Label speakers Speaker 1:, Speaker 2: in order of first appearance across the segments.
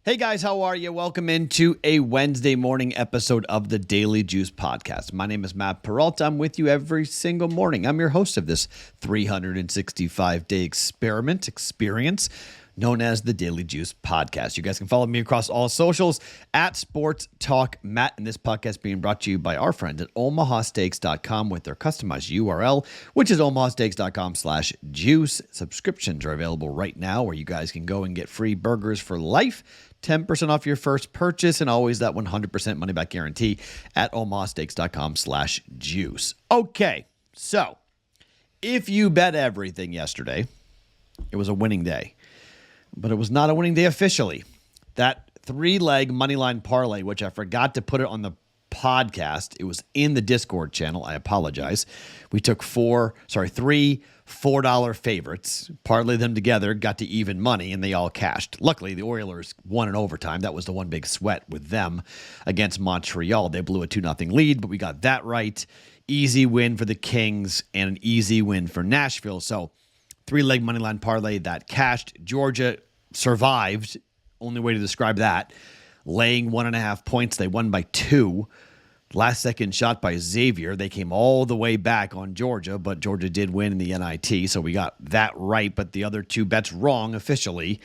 Speaker 1: Hey guys, how are you? Welcome into a Wednesday morning episode of the Daily Juice Podcast. My name is Matt Perrault. I'm with you every single morning. I'm your host of this 365-day experience known as the Daily Juice Podcast. You guys can follow me across all socials at Sports Talk Matt, and this podcast being brought to you by our friends at omahasteaks.com with their customized URL, which is omahasteaks.com/juice. Subscriptions are available right now where you guys can go and get free burgers for life, 10% off your first purchase, and always that 100% money back guarantee at omahasteaks.com/juice. Okay, so if you bet everything yesterday, it was a winning day. But it was not a winning day officially. That three-leg moneyline parlay, which I forgot to put it on the podcast. It was in the Discord channel. I apologize. We took three $4 favorites, parlayed them together, got to even money, and they all cashed. Luckily, the Oilers won in overtime. That was the one big sweat with them against Montreal. They blew a 2-0 lead, but we got that right. Easy win for the Kings and an easy win for Nashville. So three-leg moneyline parlay that cashed. Georgia survived. Only way to describe that. Laying 1.5 points. They won by 2. Last second shot by Xavier. They came all the way back on Georgia, but Georgia did win in the NIT, so we got that right, but the other two bets wrong officially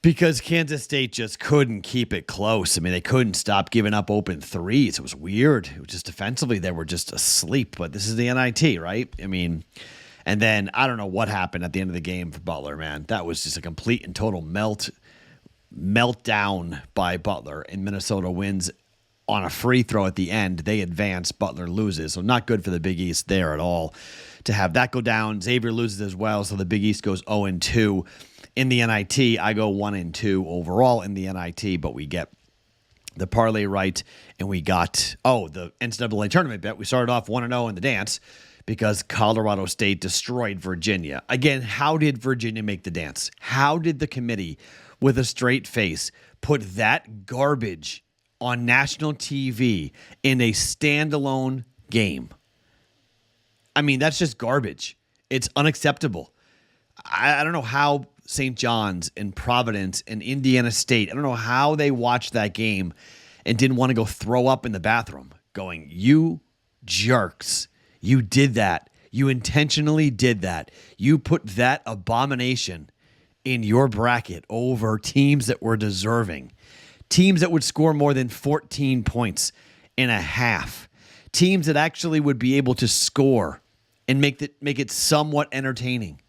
Speaker 1: because Kansas State just couldn't keep it close. I mean, they couldn't stop giving up open threes. It was weird. It was just defensively, they were just asleep, but this is the NIT, right? I mean, and then I don't know what happened at the end of the game for Butler, man. That was just a complete and total meltdown by Butler, and Minnesota wins on a free throw at the end. They advance, Butler loses. So not good for the Big East there at all to have that go down. Xavier loses as well, so the Big East goes 0-2 in the NIT. I go 1-2 overall in the NIT, but we get the parlay right, and we got, the NCAA tournament bet. We started off 1-0 in the dance because Colorado State destroyed Virginia. Again, how did Virginia make the dance? How did the committee, with a straight face, put that garbage on national TV in a standalone game? I mean, that's just garbage. It's unacceptable. I don't know how St. John's and Providence and Indiana State, I don't know how they watched that game and didn't want to go throw up in the bathroom going, you jerks. You did that. You intentionally did that. You put that abomination in your bracket over teams that were deserving. Teams that would score more than 14 points in a half. Teams that actually would be able to score and make it somewhat entertaining.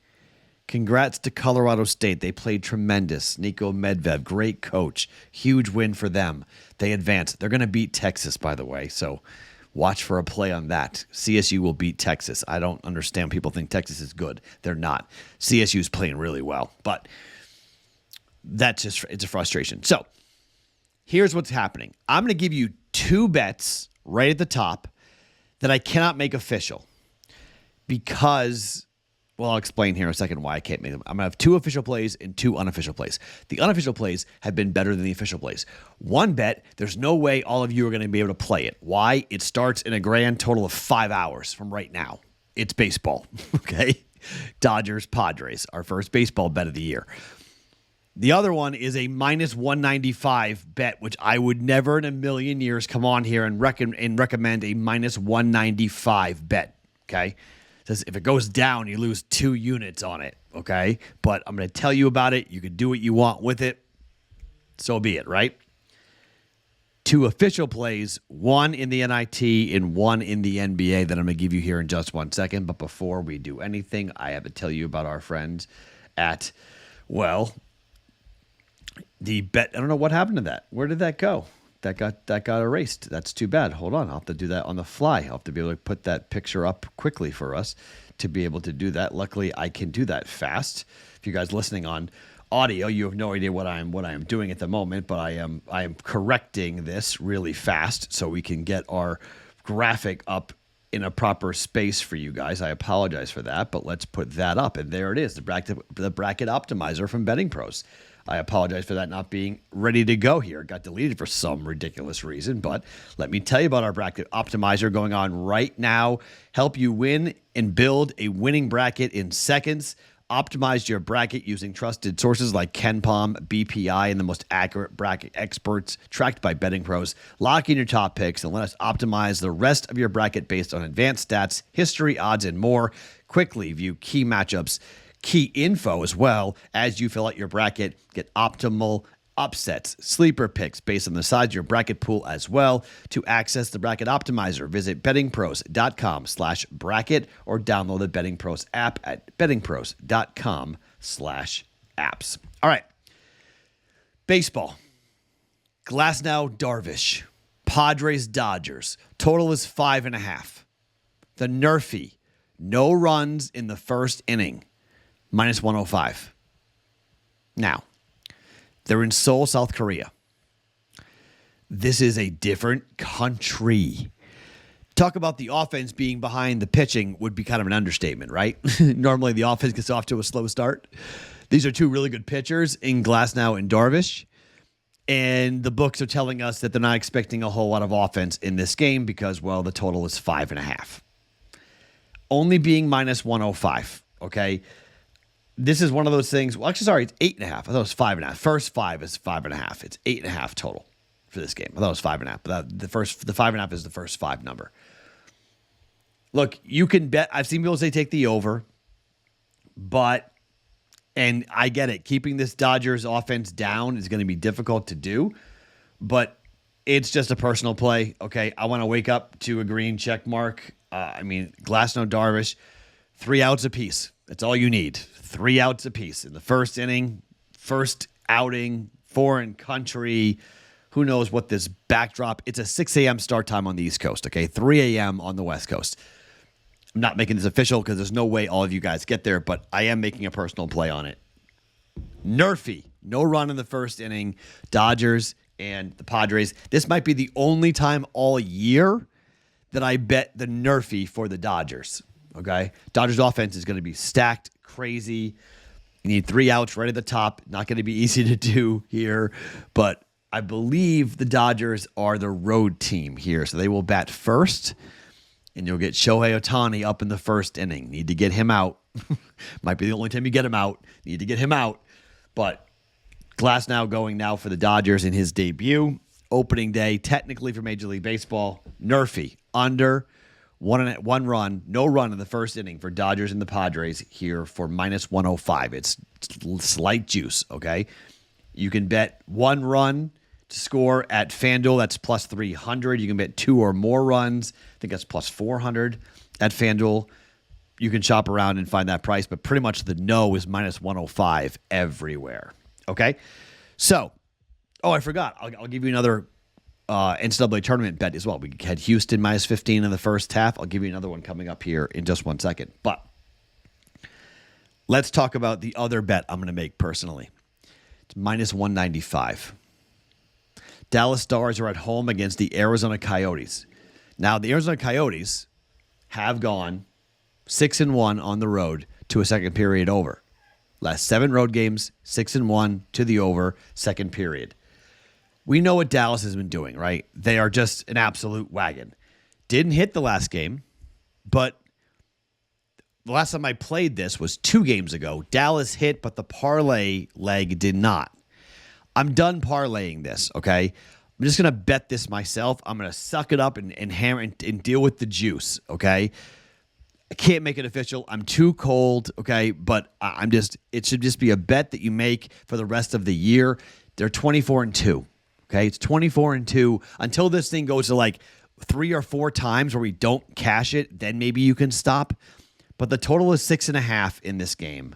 Speaker 1: Congrats to Colorado State. They played tremendous. Niko Medved, great coach. Huge win for them. They advanced. They're going to beat Texas, by the way, so watch for a play on that. CSU will beat Texas. I don't understand. People think Texas is good. They're not. CSU's playing really well, but it's a frustration. So here's what's happening. I'm going to give you two bets right at the top that I cannot make official because, I'll explain here in a second why I can't make them. I'm going to have two official plays and two unofficial plays. The unofficial plays have been better than the official plays. One bet, there's no way all of you are going to be able to play it. Why? It starts in a grand total of 5 hours from right now. It's baseball, okay? Dodgers-Padres, our first baseball bet of the year. The other one is a minus 195 bet, which I would never in a million years come on here and recommend a minus 195 bet, okay? Says if it goes down, you lose 2 units on it, okay? But I'm going to tell you about it. You can do what you want with it. So be it, right? 2 official plays, one in the NIT and one in the NBA that I'm going to give you here in just 1 second. But before we do anything, I have to tell you about our friends at, the bet. I don't know what happened to that. Where did that go? That got erased. That's too bad. Hold on. I'll have to do that on the fly. I'll have to be able to put that picture up quickly for us to be able to do that. Luckily, I can do that fast. If you guys listening on audio, you have no idea what I am doing at the moment, but I am correcting this really fast so we can get our graphic up in a proper space for you guys. I apologize for that, but let's put that up. And there it is, the bracket optimizer from BettingPros. I apologize for that not being ready to go here. It got deleted for some ridiculous reason, but let me tell you about our bracket optimizer going on right now. Help you win and build a winning bracket in seconds. Optimize your bracket using trusted sources like KenPom, BPI, and the most accurate bracket experts tracked by BettingPros. Lock in your top picks and let us optimize the rest of your bracket based on advanced stats, history, odds, and more. Quickly view key matchups, key info as well as you fill out your bracket. Get optimal upsets, sleeper picks based on the size of your bracket pool as well. To access the bracket optimizer, visit bettingpros.com/bracket or download the BettingPros app at bettingpros.com/apps. All right. Baseball. Glasnow, Darvish. Padres, Dodgers. Total is 5.5. The Nerfy. No runs in the first inning. -105. Now, they're in Seoul, South Korea. This is a different country. Talk about the offense being behind the pitching would be kind of an understatement, right? Normally the offense gets off to a slow start. These are two really good pitchers in Glasnow and Darvish. And the books are telling us that they're not expecting a whole lot of offense in this game because, well, the total is 5.5. Only being -105, okay? This is one of those things. Well, actually, sorry, it's 8.5. I thought it was 5.5. First 5 is 5.5. It's 8.5 total for this game. I thought it was 5.5, but the 5.5 is the first 5 number. Look, you can bet. I've seen people say take the over, and I get it. Keeping this Dodgers offense down is going to be difficult to do, but it's just a personal play. Okay, I want to wake up to a green check mark. Glasnow, Darvish, 3 outs apiece. That's all you need. 3 outs apiece in the first inning, first outing, foreign country. Who knows what this backdrop? It's a 6 a.m. start time on the East Coast, okay? 3 a.m. on the West Coast. I'm not making this official because there's no way all of you guys get there, but I am making a personal play on it. Nerfy, no run in the first inning. Dodgers and the Padres. This might be the only time all year that I bet the Nerfy for the Dodgers. Okay, Dodgers offense is going to be stacked, crazy. You need 3 outs right at the top. Not going to be easy to do here, but I believe the Dodgers are the road team here, so they will bat first, and you'll get Shohei Ohtani up in the first inning. Need to get him out. Might be the only time you get him out. Need to get him out, but Glasnow going now for the Dodgers in his debut. Opening day, technically for Major League Baseball. Nerfy, under. One run, no run in the first inning for Dodgers and the Padres here for -105. It's slight juice, okay? You can bet 1 run to score at FanDuel. That's +300. You can bet 2 or more runs. I think that's +400 at FanDuel. You can shop around and find that price, but pretty much the no is -105 everywhere, okay? So, I forgot. I'll give you another NCAA tournament bet as well. We had Houston -15 in the first half. I'll give you another one coming up here in just 1 second. But let's talk about the other bet I'm going to make personally. It's -195. Dallas Stars are at home against the Arizona Coyotes. Now, the Arizona Coyotes have gone 6-1 on the road to a second period over. Last 7 road games, 6-1 to the over, second period. We know what Dallas has been doing, right? They are just an absolute wagon. Didn't hit the last game, but the last time I played this was 2 games ago. Dallas hit, but the parlay leg did not. I'm done parlaying this, okay? I'm just going to bet this myself. I'm going to suck it up and hammer and deal with the juice, okay? I can't make it official. I'm too cold, okay? But it should just be a bet that you make for the rest of the year. They're 24-2. Okay, it's 24-2 until this thing goes to like 3 or 4 times where we don't cash it. Then maybe you can stop. But the total is 6.5 in this game,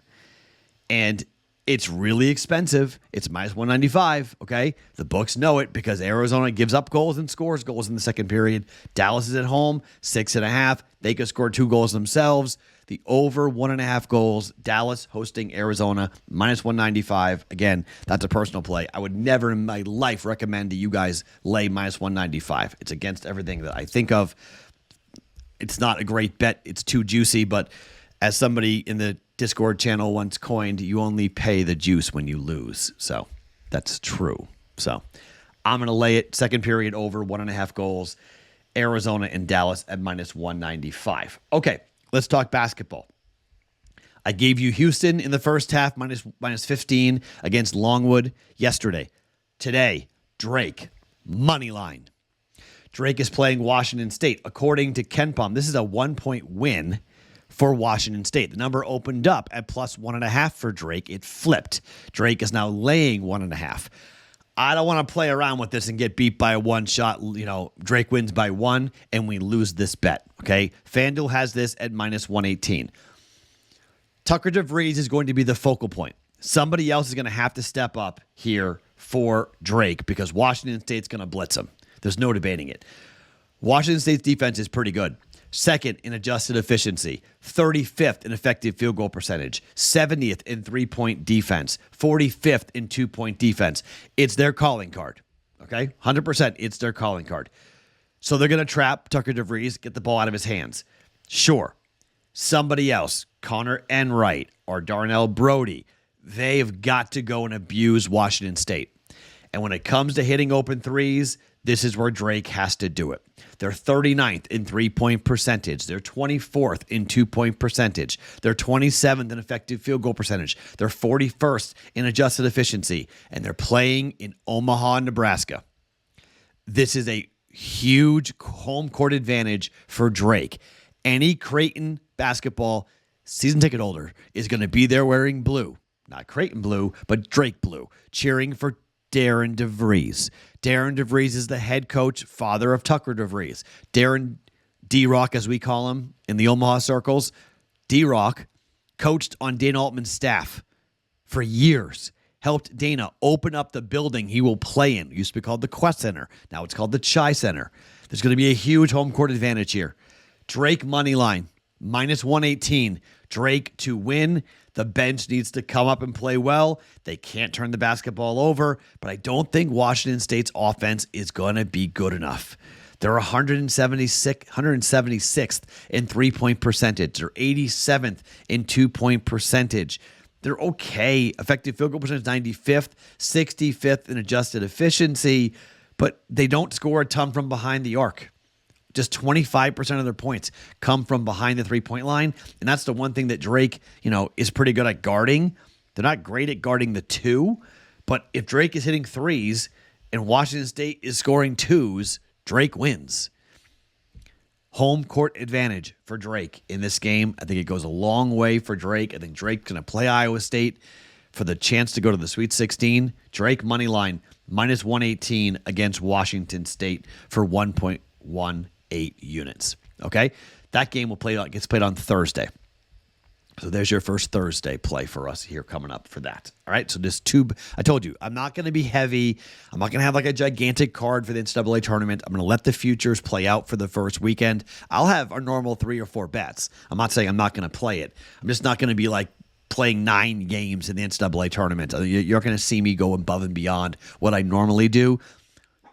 Speaker 1: and it's really expensive. It's -195. Okay, the books know it because Arizona gives up goals and scores goals in the second period. Dallas is at home, 6.5. They could score 2 goals themselves. The over 1.5 goals. Dallas hosting Arizona, -195. Again, that's a personal play. I would never in my life recommend that you guys lay -195. It's against everything that I think of. It's not a great bet. It's too juicy, but as somebody in the Discord channel once coined, you only pay the juice when you lose. So that's true. So I'm going to lay it. Second period over 1.5 goals. Arizona and Dallas at -195. Okay. Let's talk basketball. I gave you Houston in the first half, minus 15 against Longwood yesterday. Today, Drake, money line. Drake is playing Washington State. According to KenPom, this is a 1-point win for Washington State. The number opened up at plus 1.5 for Drake. It flipped. Drake is now laying 1.5. I don't want to play around with this and get beat by a one shot. Drake wins by 1 and we lose this bet. Okay. FanDuel has this at minus 118. Tucker DeVries is going to be the focal point. Somebody else is going to have to step up here for Drake because Washington State's going to blitz him. There's no debating it. Washington State's defense is pretty good. Second in adjusted efficiency, 35th in effective field goal percentage, 70th in three-point defense, 45th in two-point defense. It's their calling card, okay? 100% it's their calling card. So they're going to trap Tucker DeVries, get the ball out of his hands. Sure, somebody else, Connor Enright or Darnell Brody, they've got to go and abuse Washington State. And when it comes to hitting open threes, this is where Drake has to do it. They're 39th in three-point percentage. They're 24th in two-point percentage. They're 27th in effective field goal percentage. They're 41st in adjusted efficiency. And they're playing in Omaha, Nebraska. This is a huge home court advantage for Drake. Any Creighton basketball season ticket holder is going to be there wearing blue. Not Creighton blue, but Drake blue, cheering for Darren DeVries. Darren DeVries is the head coach, father of Tucker DeVries. Darren D-Rock, as we call him in the Omaha circles. D-Rock coached on Dana Altman's staff for years. Helped Dana open up the building he will play in. It used to be called the Quest Center. Now it's called the Chi Center. There's going to be a huge home court advantage here. Drake money line, minus 118. Drake to win. The bench needs to come up and play well. They can't turn the basketball over, but I don't think Washington State's offense is going to be good enough. They're 176th in three-point percentage. They're 87th in two-point percentage. They're okay. Effective field goal percentage 95th, 65th in adjusted efficiency, but they don't score a ton from behind the arc. Just 25% of their points come from behind the three-point line. And that's the one thing that Drake, is pretty good at guarding. They're not great at guarding the two. But if Drake is hitting threes and Washington State is scoring twos, Drake wins. Home court advantage for Drake in this game. I think it goes a long way for Drake. I think Drake's going to play Iowa State for the chance to go to the Sweet 16. Drake money line, minus 118 against Washington State for 1.18 units. Okay, that game gets played on Thursday. So there's your first Thursday play for us here coming up for that. All right, so this I told you, I'm not going to be heavy. I'm not going to have like a gigantic card for the NCAA tournament. I'm going to let the futures play out for the first weekend. I'll have our normal 3 or 4 bets. I'm not saying I'm not going to play it. I'm just not going to be like playing 9 games in the NCAA tournament. You're going to see me go above and beyond what I normally do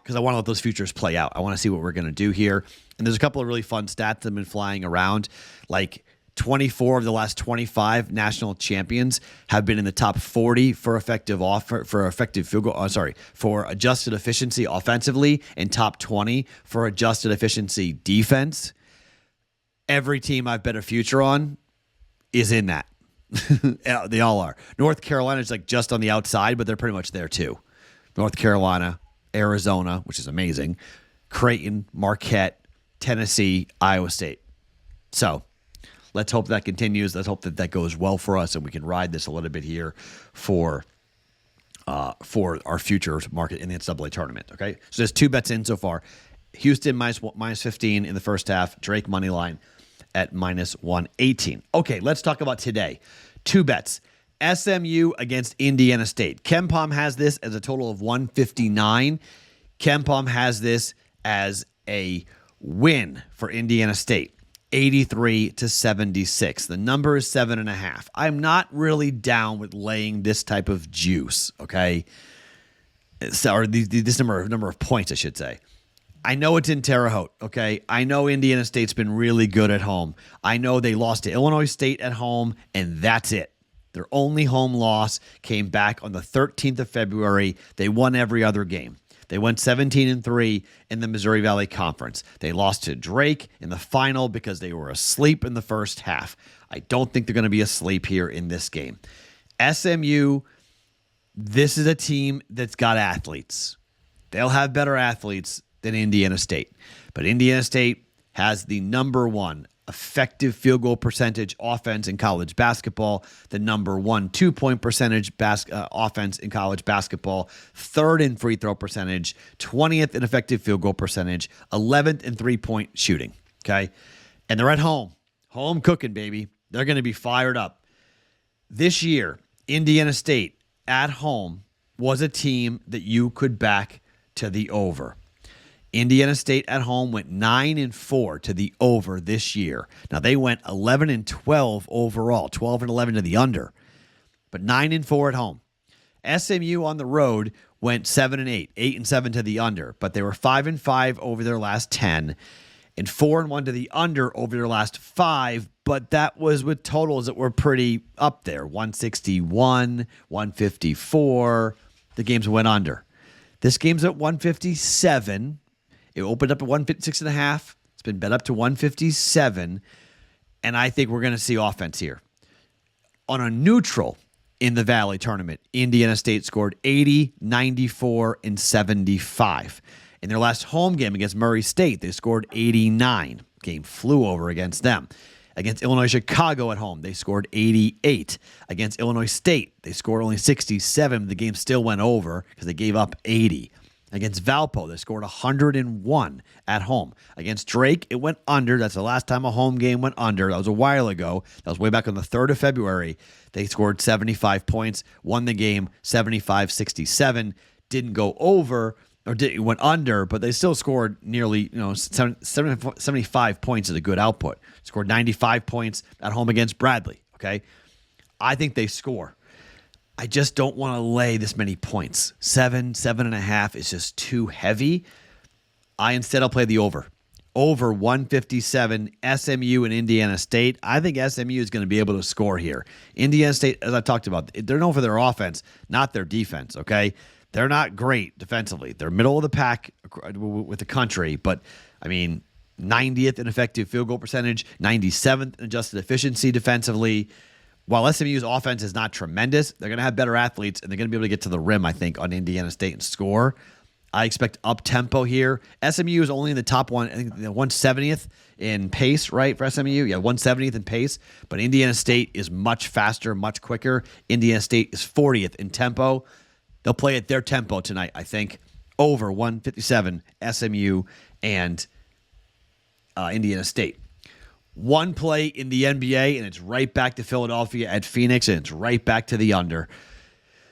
Speaker 1: because I want to let those futures play out. I want to see what we're going to do here. And there's a couple of really fun stats that have been flying around. Like 24 of the last 25 national champions have been in the top 40 for effective field goal. For adjusted efficiency offensively, and top 20 for adjusted efficiency defense. Every team I've bet a future on is in that. They all are. North Carolina is like just on the outside, but they're pretty much there too. North Carolina, Arizona, which is amazing, Creighton, Marquette, Tennessee, Iowa State. So let's hope that continues. Let's hope that goes well for us and we can ride this a little bit here for our futures market in the NCAA tournament. Okay, so there's 2 bets in so far. Houston minus 15 in the first half. Drake money line at minus 118. Okay, let's talk about today. 2 bets. SMU against Indiana State. KenPom has this as a total of 159. KenPom has this as a win for Indiana State, 83-76. The number is 7.5. I'm not really down with laying this type of juice, okay? Or this number of points, I should say. I know it's in Terre Haute, okay? I know Indiana State's been really good at home. I know they lost to Illinois State at home, and that's it. Their only home loss came back on the 13th of February. They won every other game. They went 17-3 in the Missouri Valley Conference. They lost to Drake in the final because they were asleep in the first half. I don't think they're going to be asleep here in this game. SMU, this is a team that's got athletes. They'll have better athletes than Indiana State. But Indiana State has the number one effective field goal percentage offense in college basketball, the number one 2-point percentage offense in college basketball, third in free throw percentage, 20th in effective field goal percentage, 11th in three-point shooting. Okay? And they're at home. Home cooking, baby. They're going to be fired up. This year, Indiana State at home was a team that you could back to the over. Indiana State at home went 9-4 to the over this year. Now they went 11-12 overall, 12-11 to the under, but 9-4 at home. SMU on the road went 7-8, 8-7 to the under, but they were 5-5 over their last 10 and 4-1 to the under over their last 5, but that was with totals that were pretty up there, 161, 154. The games went under. This game's at 157. It opened up at 156.5. It's been bet up to 157. And I think we're going to see offense here. On a neutral in the Valley tournament, Indiana State scored 80, 94, and 75. In their last home game against Murray State, they scored 89. Game flew over against them. Against Illinois Chicago at home, they scored 88. Against Illinois State, they scored only 67. The game still went over because they gave up 80. Against Valpo, they scored 101 at home. Against Drake, it went under. That's the last time a home game went under. That was a while ago. That was way back on the 3rd of February. They scored 75 points, won the game 75-67. Didn't go over, went under, but they still scored nearly 75 points is a good output. Scored 95 points at home against Bradley. Okay, I think they score. I just don't want to lay this many points. 7.5 is just too heavy. I'll play the over. Over 157, SMU and Indiana State. I think SMU is going to be able to score here. Indiana State, as I talked about, they're known for their offense, not their defense, okay? They're not great defensively. They're middle of the pack with the country, but, 90th in effective field goal percentage, 97th in adjusted efficiency defensively. While SMU's offense is not tremendous, they're going to have better athletes, and they're going to be able to get to the rim, I think, on Indiana State and score. I expect up-tempo here. SMU is only in the top one, I think the 170th in pace, right, for SMU? Yeah, 170th in pace, but Indiana State is much faster, much quicker. Indiana State is 40th in tempo. They'll play at their tempo tonight, I think. Over 157, SMU and Indiana State. One play in the NBA, and it's right back to Philadelphia at Phoenix, and it's right back to the under.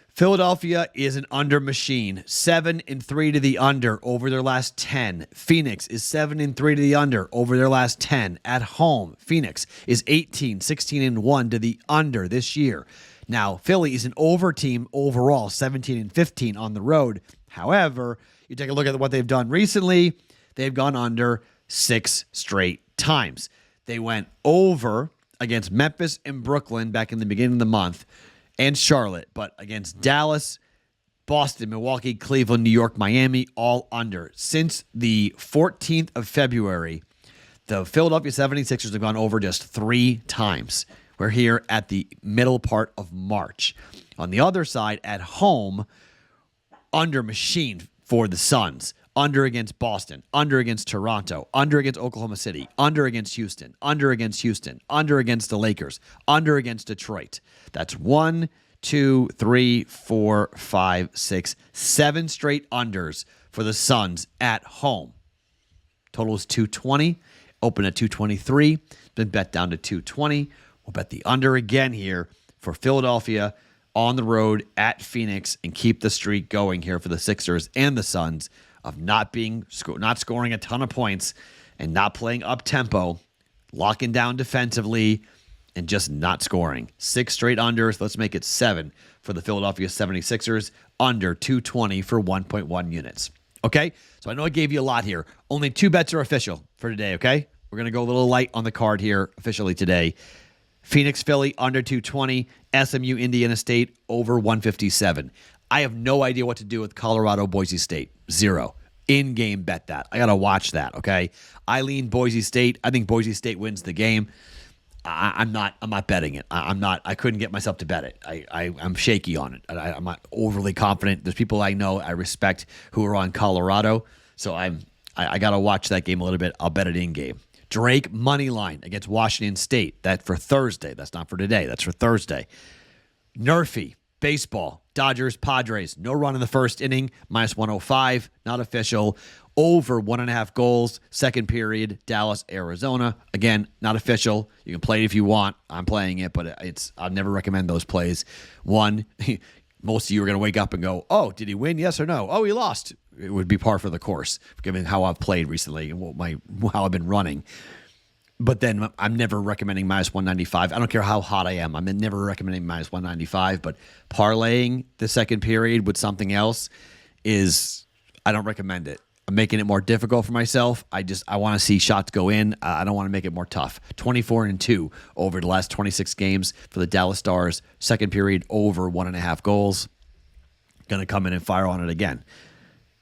Speaker 1: Philadelphia is an under machine. 7-3 to the under over their last 10. Phoenix is 7-3 to the under over their last 10. At home, Phoenix is 16-1 to the under this year. Now, Philly is an over team overall, 17-15 on the road. However, you take a look at what they've done recently, they've gone under 6 straight times. They went over against Memphis and Brooklyn back in the beginning of the month and Charlotte, but against Dallas, Boston, Milwaukee, Cleveland, New York, Miami, all under. Since the 14th of February, the Philadelphia 76ers have gone over just 3 times. We're here at the middle part of March. On the other side, at home, under machine for the Suns. Under against Boston, under against Toronto, under against Oklahoma City, under against Houston, under against Houston, under against the Lakers, under against Detroit. That's 1, 2, 3, 4, 5, 6, 7 straight unders for the Suns at home. Total is 220. Open at 223. Been bet down to 220. We'll bet the under again here for Philadelphia on the road at Phoenix and keep the streak going here for the Sixers and the Suns of not scoring a ton of points and not playing up-tempo, locking down defensively, and just not scoring. 6 straight unders. Let's make it 7 for the Philadelphia 76ers, under 220 for 1.1 units. Okay? So I know I gave you a lot here. Only 2 bets are official for today, okay? We're going to go a little light on the card here officially today. Phoenix, Philly, under 220. SMU, Indiana State, over 157. I have no idea what to do with Colorado, Boise State. 0. In-game bet that. I got to watch that, okay? I lean Boise State. I think Boise State wins the game. I'm not betting it. I couldn't get myself to bet it. I'm shaky on it. I'm not overly confident. There's people I know, I respect, who are on Colorado. So I got to watch that game a little bit. I'll bet it in-game. Drake money line against Washington State. That for Thursday. That's not for today. That's for Thursday. Nerfy, baseball, Dodgers-Padres. No run in the first inning. -105. Not official. Over 1.5 goals. Second period. Dallas, Arizona. Again, not official. You can play it if you want. I'm playing it, but I'd never recommend those plays. One, most of you are going to wake up and go, oh, did he win? Yes or no? Oh, he lost. It would be par for the course, given how I've played recently and how I've been running. But then I'm never recommending -195. I don't care how hot I am. I'm never recommending -195. But parlaying the second period with something else I don't recommend it. I'm making it more difficult for myself. I want to see shots go in. I don't want to make it more tough. 24-2 over the last 26 games for the Dallas Stars. Second period over 1.5 goals. Going to come in and fire on it again.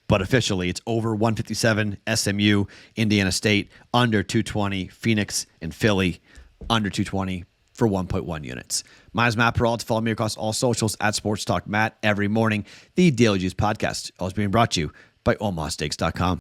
Speaker 1: But officially, it's over 157, SMU, Indiana State, under 220, Phoenix and Philly, under 220 for 1.1 units. My name is Matt Perrault. Follow me across all socials at Sports Talk Matt every morning. The Daily Juice Podcast, always being brought to you by OmahaSteaks.com.